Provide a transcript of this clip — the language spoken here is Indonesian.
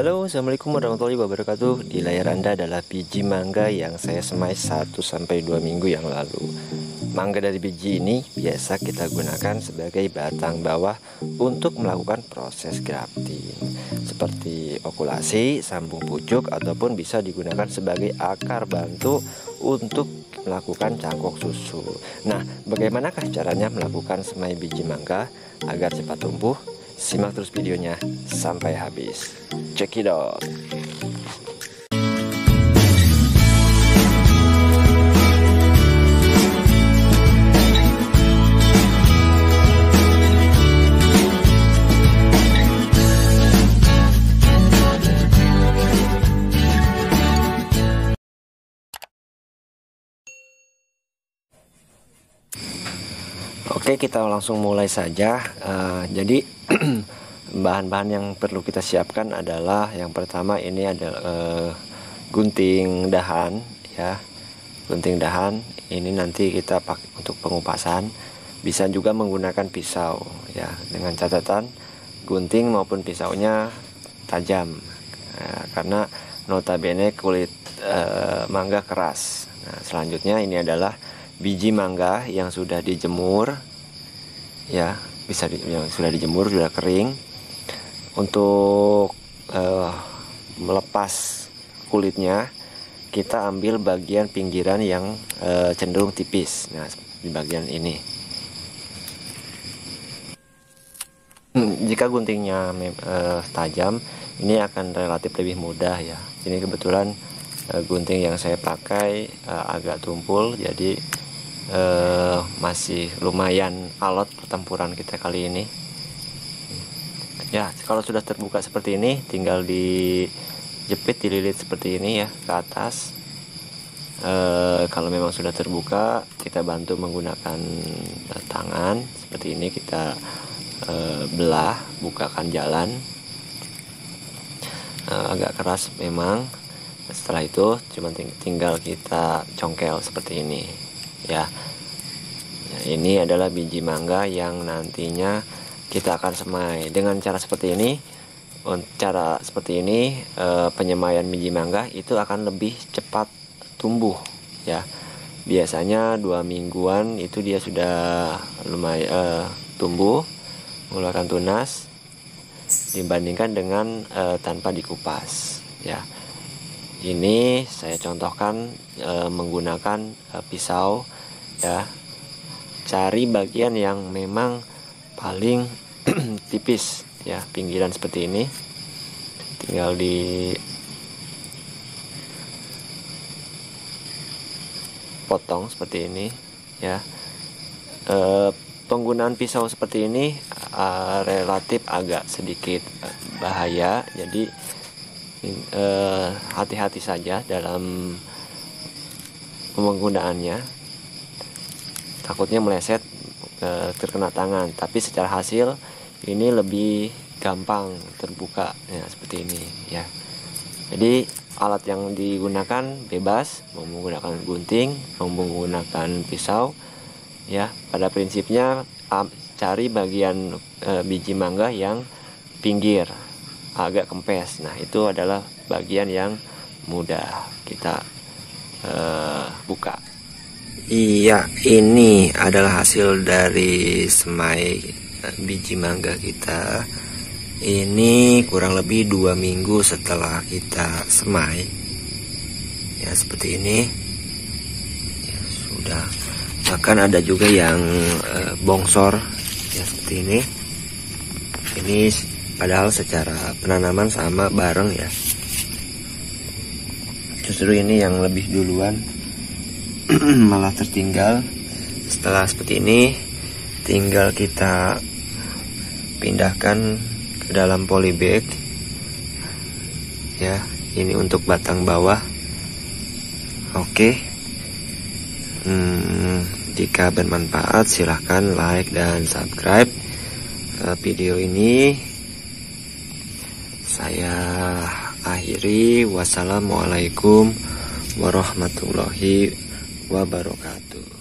Halo, assalamualaikum warahmatullahi wabarakatuh. Di layar Anda adalah biji mangga yang saya semai 1-2 minggu yang lalu. Mangga dari biji ini biasa kita gunakan sebagai batang bawah untuk melakukan proses grafting, seperti okulasi, sambung pucuk, ataupun bisa digunakan sebagai akar bantu untuk melakukan cangkok susu. Nah, bagaimanakah caranya melakukan semai biji mangga agar cepat tumbuh? Simak terus videonya sampai habis. Check it out. Oke, kita langsung mulai saja. Jadi bahan-bahan yang perlu kita siapkan adalah yang pertama ini adalah gunting dahan, ya. Gunting dahan ini nanti kita pakai untuk pengupasan. Bisa juga menggunakan pisau, ya, dengan catatan gunting maupun pisaunya tajam, karena notabene kulit mangga keras. Nah, selanjutnya ini adalah biji mangga yang sudah dijemur, ya, yang sudah dijemur, sudah kering. Untuk melepas kulitnya, kita ambil bagian pinggiran yang cenderung tipis. Nah, di bagian ini. Jika guntingnya tajam, ini akan relatif lebih mudah, ya. Ini kebetulan gunting yang saya pakai agak tumpul, jadi masih lumayan alot pertempuran kita kali ini. Ya, kalau sudah terbuka seperti ini, tinggal dijepit, dililit seperti ini, ya, ke atas. Kalau memang sudah terbuka, kita bantu menggunakan tangan seperti ini, kita belah, bukakan jalan. Agak keras memang. Setelah itu cuma tinggal kita congkel seperti ini, ya. Nah, ini adalah biji mangga yang nantinya kita akan semai dengan cara seperti ini. Cara seperti ini, penyemaian biji mangga itu akan lebih cepat tumbuh, ya. Biasanya 2 mingguan itu dia sudah lumayan tumbuh, mengeluarkan tunas, dibandingkan dengan tanpa dikupas, ya. Ini saya contohkan menggunakan pisau, ya. Cari bagian yang memang paling tipis, ya, pinggiran seperti ini. Tinggal dipotong seperti ini, ya. Penggunaan pisau seperti ini relatif agak sedikit bahaya, jadi hati-hati saja dalam penggunaannya, takutnya meleset, terkena tangan. Tapi secara hasil ini lebih gampang terbuka, ya, seperti ini, ya. Jadi alat yang digunakan bebas, mau menggunakan gunting, mau menggunakan pisau, ya. Pada prinsipnya cari bagian biji mangga yang pinggir agak kempes. Nah, itu adalah bagian yang mudah kita buka. Iya, ini adalah hasil dari semai biji mangga kita. Ini kurang lebih 2 minggu setelah kita semai, ya, seperti ini, ya, sudah. Bahkan ada juga yang bongsor, ya, seperti ini. Ini padahal secara penanaman sama bareng, ya. Justru ini yang lebih duluan malah tertinggal. Setelah seperti ini, tinggal kita pindahkan ke dalam polybag, ya. Ini untuk batang bawah. Oke. Jika bermanfaat, silahkan like dan subscribe video ini. Saya akhiri. Wassalamualaikum warahmatullahi wabarakatuh.